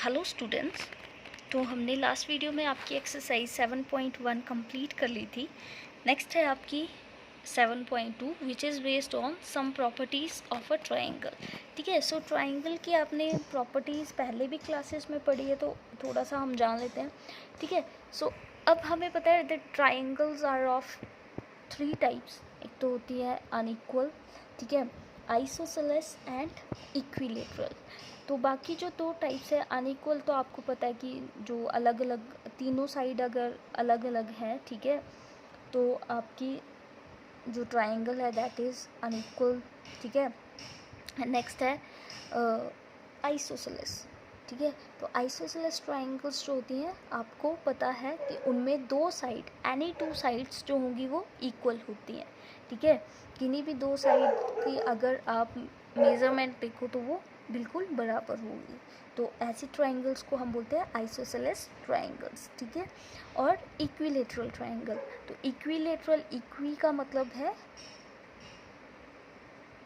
Hello students. तो हमने last video में आपकी एक्सरसाइज 7.1 कंप्लीट कर ली थी। नेक्स्ट है आपकी 7.2 which is based on some properties of a triangle. ठीक है, सो ट्राइंगल की आपने प्रॉपर्टीज़ पहले भी क्लासेस में पढ़ी है, तो थोड़ा सा हम जान लेते हैं। ठीक है, सो अब हमें पता है that triangles are of 3 types. एक तो होती है अनइक्वल, ठीक है, आइसोसेलेस एंड इक्विलेटरल। तो बाकी जो 2 टाइप्स है अनइक्वल, तो आपको पता है कि जो अलग अलग तीनों साइड अगर अलग अलग है, ठीक है, तो आपकी जो ट्राइंगल है दैट इज़ अनइक्वल। ठीक है, नेक्स्ट है आइसोसेलेस। ठीक है, तो आइसोसेलेस ट्राइंगल्स जो होती हैं आपको पता है कि उनमें 2 साइड एनी 2 साइड्स जो होंगी वो इक्वल होती हैं। ठीक है, किन्हीं भी 2 साइड की अगर आप मेज़रमेंट देखो तो वो बिल्कुल बराबर होगी। तो ऐसी ट्राइंगल्स को हम बोलते हैं आइसोसेलेस ट्राइंगल्स। ठीक है, और इक्विलेटरल ट्राइंगल, तो इक्विलेटरल, इक्वी का मतलब है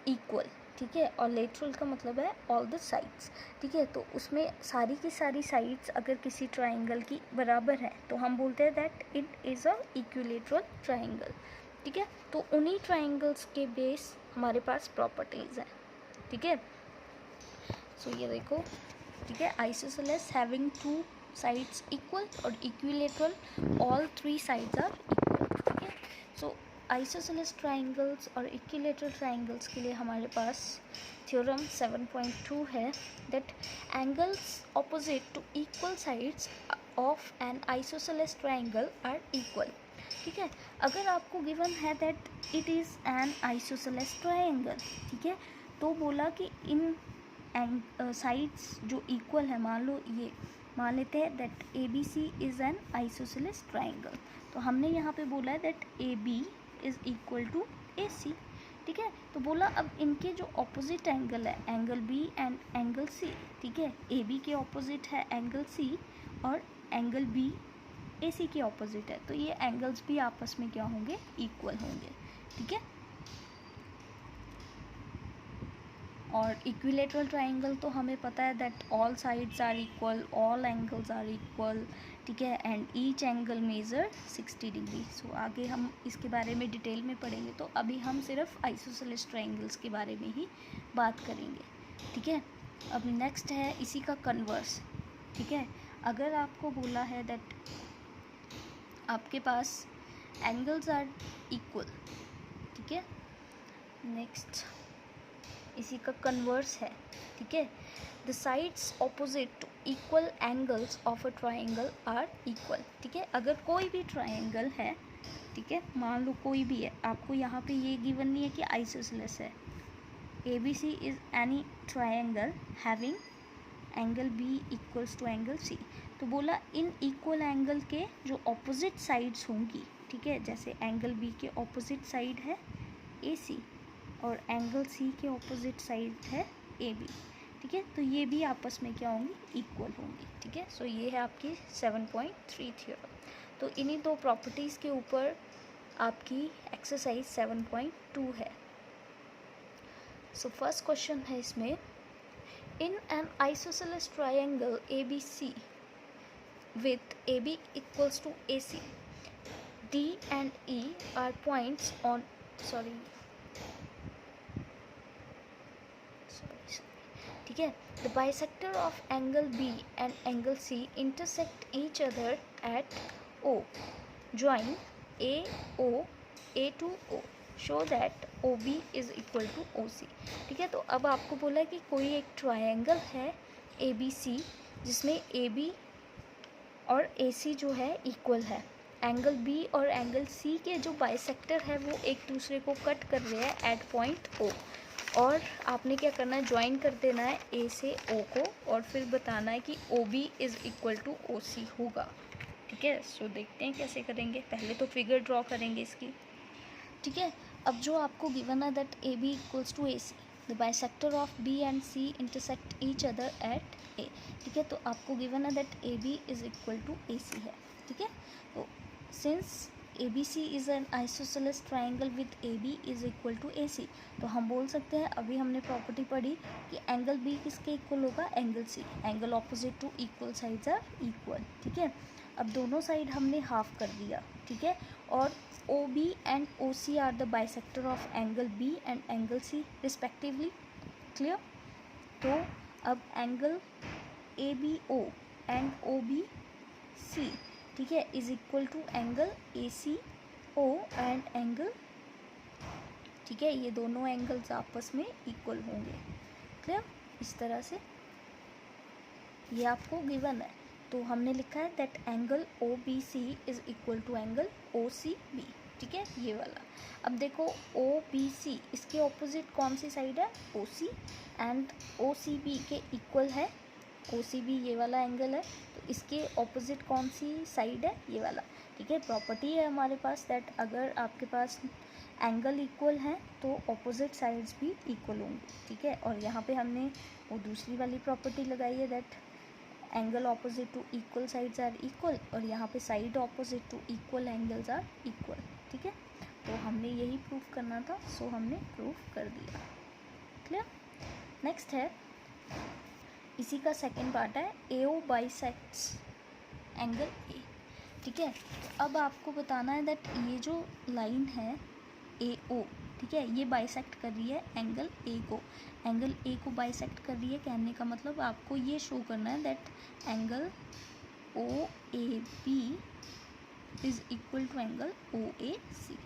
इक्वल, ठीक है, और लेटरल का मतलब है ऑल द साइड्स। ठीक है, तो उसमें सारी की सारी साइड्स अगर किसी ट्राइंगल की बराबर है तो हम बोलते हैं that it is a equilateral triangle. ठीक है, तो उन्हीं ट्राइंगल्स के बेस हमारे पास प्रॉपर्टीज़ हैं। ठीक है, सो ये देखो, ठीक है, आइसोसेलेस हैविंग 2 साइड्स इक्वल और equilateral all 3 sides are equal. ठीक है, सो आइसोसेलेस ट्राइंगल्स और इक्विलेटरल ट्राइंगल्स के लिए हमारे पास थ्योरम 7.2 है that angles opposite to equal sides of an isosceles triangle are equal. ठीक है, अगर आपको गिवन है that it is an isosceles triangle, ठीक है, तो बोला कि इन साइड्स जो इक्वल है, मान लेते हैं that A B C is an isosceles triangle. तो हमने यहाँ पे बोला है that A B is equal to A C. ठीक है, तो बोला अब इनके जो ऑपोजिट एंगल है, angle B and angle C, ठीक है, ए बी के ऑपोजिट है एंगल सी और एंगल बी ए सी के ऑपोजिट है, तो ये एंगल्स भी आपस में क्या होंगे, इक्वल होंगे। ठीक है, और इक्विलेटरल ट्राइंगल तो हमें पता है that all sides are equal, all angles are equal. ठीक है, and each angle measure 60 degree. So आगे हम इसके बारे में डिटेल में पढ़ेंगे, तो अभी हम सिर्फ आइसोसेलेस ट्राइंगल्स के बारे में ही बात करेंगे। ठीक है, अब नेक्स्ट है इसी का कन्वर्स। ठीक है, अगर आपको बोला है दैट आपके पास एंगल्स आर इक्वल, ठीक है, नेक्स्ट इसी का कन्वर्स है। ठीक है, the sides opposite to equal angles of a triangle are equal. ठीक है, अगर कोई भी ट्राइंगल है, ठीक है, मान लो कोई भी है, आपको यहाँ पे ये गिवन नहीं है कि आइसोसेलेस है, A B C is any triangle having angle B equals to angle C. तो बोला इन इक्वल एंगल के जो ऑपोजिट साइड्स होंगी, ठीक है, जैसे एंगल बी के ऑपोजिट साइड है ए सी और एंगल सी के ऑपोजिट साइड है ए बी। ठीक है, तो ये भी आपस में क्या होंगी, इक्वल होंगी। ठीक है, सो ये है आपकी 7.3 थ्योरम। तो इन्हीं 2 प्रॉपर्टीज़ के ऊपर आपकी एक्सरसाइज 7.2 है। सो फर्स्ट क्वेश्चन है इसमें, in an isosceles triangle A B C with A B equals to A C, D and E are points on ठीक है, the bisector of angle B and angle C intersect each other at O, join A O A to O, show that O B is equal to O C. ठीक है, तो अब आपको बोला है कि कोई एक ट्राइंगल है ए बी सी जिसमें ए बी और ए सी जो है इक्वल है, एंगल बी और एंगल सी के जो बाइसेक्टर है वो एक दूसरे को कट कर रहे हैं एट पॉइंट ओ, और आपने क्या करना है, ज्वाइन कर देना है ए से ओ को और फिर बताना है कि O B is equal to O C होगा। ठीक है, सो देखते हैं कैसे करेंगे। पहले तो फिगर ड्रॉ करेंगे इसकी। ठीक है, अब जो आपको गिवन है that A B equals to A C, the bisector of B and C intersect each other at A. ठीक है, तो आपको गिवन है that A B is equal to A C है। ठीक है, तो since ABC is an isosceles triangle with AB is equal to AC, तो हम बोल सकते हैं, अभी हमने प्रॉपर्टी पढ़ी कि एंगल B किसके इक्वल होगा, angle C, angle opposite to equal sides are equal, ठीक है। अब दोनों साइड हमने हाफ कर दिया, ठीक है, और OB and OC are the bisector of angle B and angle C respectively, clear. तो अब एंगल ABO एंड OBC, ठीक है, is equal to angle ACO and angle, ठीक है, ये दोनों एंगल्स आपस में इक्वल होंगे, क्लियर। इस तरह से ये आपको गिवन है, तो हमने लिखा है that angle OBC is equal to angle OCB, ठीक है, ये वाला। अब देखो OBC इसके ऑपोजिट कौन सी साइड है, OC, एंड OCB के इक्वल है OCB, ये वाला एंगल है, तो इसके ऑपोजिट कौन सी साइड है, ये वाला, ठीक है। प्रॉपर्टी है हमारे पास दैट अगर आपके पास एंगल इक्वल है तो ऑपोजिट साइड्स भी इक्वल होंगे, ठीक है। और यहाँ पे हमने वो दूसरी वाली प्रॉपर्टी लगाई है that angle opposite to equal sides are equal, और यहाँ पे side opposite to equal angles are equal, ठीक है। तो हमने यही प्रूफ करना था, सो हमने प्रूफ कर दिया, क्लियर। नेक्स्ट है, इसी का सेकेंड पार्ट है AO बाइसेक्ट्स एंगल A, ठीक है। तो अब आपको बताना है दैट ये जो लाइन है AO, ठीक है, ये बाइसेक्ट कर रही है एंगल A को, एंगल A को बाइसेक्ट कर रही है, कहने का मतलब आपको ये शो करना है that angle OAB is equal to angle OAC,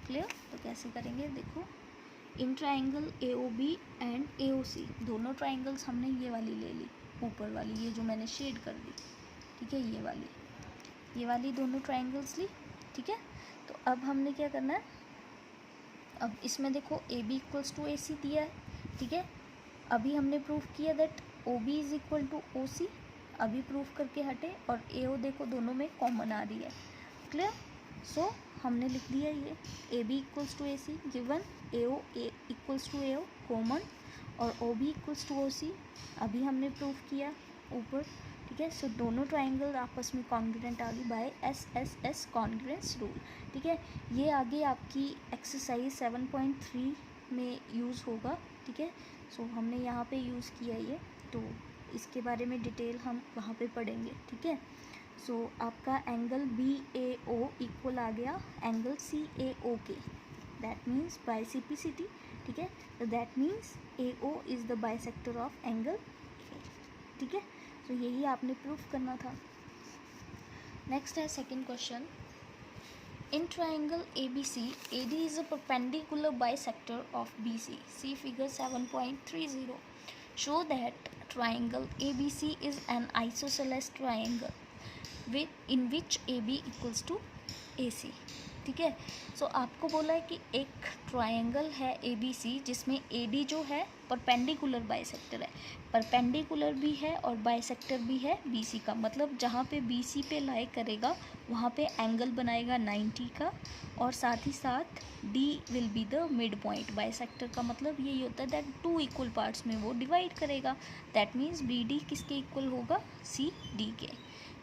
clear. तो कैसे करेंगे, देखो, in triangle AOB and AOC, दोनों ट्राइंगल्स हमने ये वाली ले ली, ऊपर वाली, ये जो मैंने शेड कर दी, ठीक है, ये वाली दोनों ट्राइंगल्स ली, ठीक है। तो अब हमने क्या करना है, अब इसमें देखो AB इक्वल्स टू AC दिया है, ठीक है। अभी हमने प्रूफ किया that OB is equal to OC, अभी प्रूफ करके हटे, और AO देखो दोनों में कॉमन आ रही है, क्लियर। सो हमने लिख दिया ये AB equals to AC given, AO equals to AO common, और OB इक्वल्स टू OC अभी हमने प्रूफ किया ऊपर, ठीक है। सो दोनों ट्राइंगल आपस में कॉन्ग्रुएंट आ गई बाय SSS कॉन्ग्रुएंस रूल, ठीक है। ये आगे आपकी एक्सरसाइज 7.3 में यूज़ होगा, ठीक है। सो हमने यहाँ पे यूज़ किया ये, तो इसके बारे में डिटेल हम वहाँ पे पढ़ेंगे, ठीक है। सो आपका एंगल BAO इक्वल आ गया एंगल CAO के, दैट मीन्स बाय CPCT, ठीक है। तो that means AO is the bisector of angle A, ठीक है। तो यही आपने प्रूफ करना था। नेक्स्ट है second question, in triangle ABC AD is a perpendicular bisector of BC, see figure 7.30, show that triangle ABC is an isosceles triangle with in which AB equals to AC, ठीक है। सो आपको बोला है कि एक ट्रायंगल है ABC जिसमें AD जो है परपेंडिकुलर बाइसेक्टर है, परपेंडिकुलर भी है और बाइसेक्टर भी है BC का, मतलब जहाँ पे BC पे लाई करेगा वहाँ पे एंगल बनाएगा 90 का, और साथ ही साथ D will be the mid point, bisector का मतलब यही होता है दैट 2 इक्वल पार्ट्स में वो डिवाइड करेगा, दैट मीन्स BD किसके इक्वल होगा, CD के,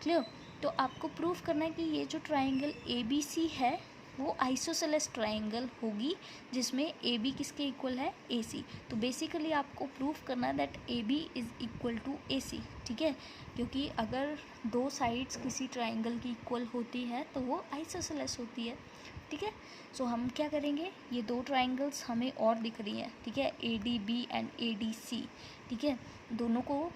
क्लियर। तो आपको प्रूफ करना है कि ये जो ट्राइंगल ABC है वो आइसोसेलेस ट्राइंगल होगी जिसमें AB किसके इक्वल है, AC। तो बेसिकली आपको प्रूफ करना है that AB is equal to AC, ठीक है, क्योंकि अगर दो साइड्स किसी ट्राइंगल की इक्वल होती है तो वो आइसोसेलेस होती है, ठीक है। सो हम क्या करेंगे, ये दो ट्राइंगल्स हमें और दिख रही हैं, ठीक है, ADB एंड ADC, ठीक है, दोनों को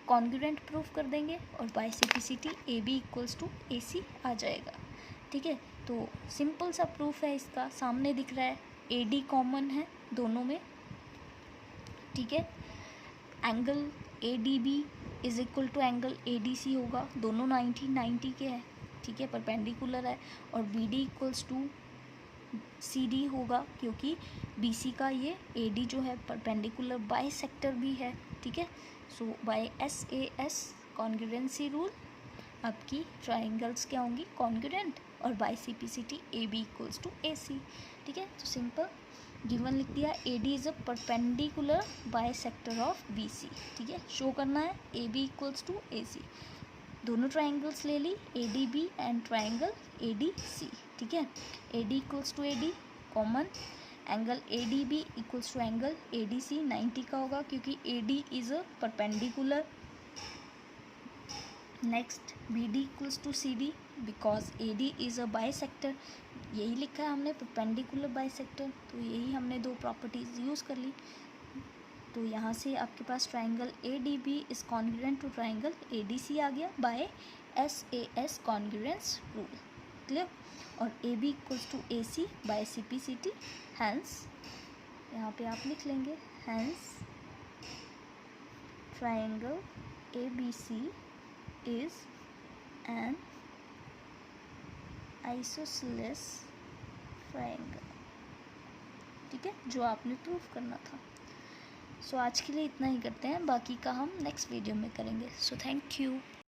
कॉन्ग्रुएंट प्रूफ कर देंगे और by CPCT AB equals to AC आ जाएगा, ठीक है। तो सिंपल सा प्रूफ है इसका, सामने दिख रहा है AD कॉमन है दोनों में, ठीक है। Angle ADB is equal to angle ADC होगा, दोनों 90 के हैं, ठीक है, परपेंडिकुलर है, और BD इक्वल्स टू CD होगा क्योंकि BC का ये AD जो है परपेंडिकुलर बाइसेक्टर भी है, ठीक है। So by SAS congruency rule आपकी ट्राइंगल्स क्या होंगी, कॉन्ग्रुएंट, और by CPCT AB equals to AC, ठीक है। तो सिंपल गिवन लिख दिया, AD is a perpendicular bisector of BC, ठीक है, शो करना है AB इक्वल्स टू AC, दोनों ट्राइंगल्स ले ली ADB एंड ट्राइंगल ADC, ठीक है। A D equals to A D common, angle A D B equals to angle A D सी 90 का होगा क्योंकि A D is a perpendicular. Next B D equals to C D because A D is a bisector, यही लिखा है हमने perpendicular bisector, तो यही हमने दो प्रॉपर्टीज़ यूज़ कर ली। तो यहाँ से आपके पास triangle A D B is congruent to triangle A D C आ गया by S A S congruence rule, clear. और A B equals to A C by C P C T, hence यहाँ पे आप लिख लेंगे hence triangle A B C is an isosceles triangle, ठीक है, जो आपने प्रूव करना था। सो आज के लिए इतना ही करते हैं, बाकी का हम नेक्स्ट वीडियो में करेंगे। So thank you.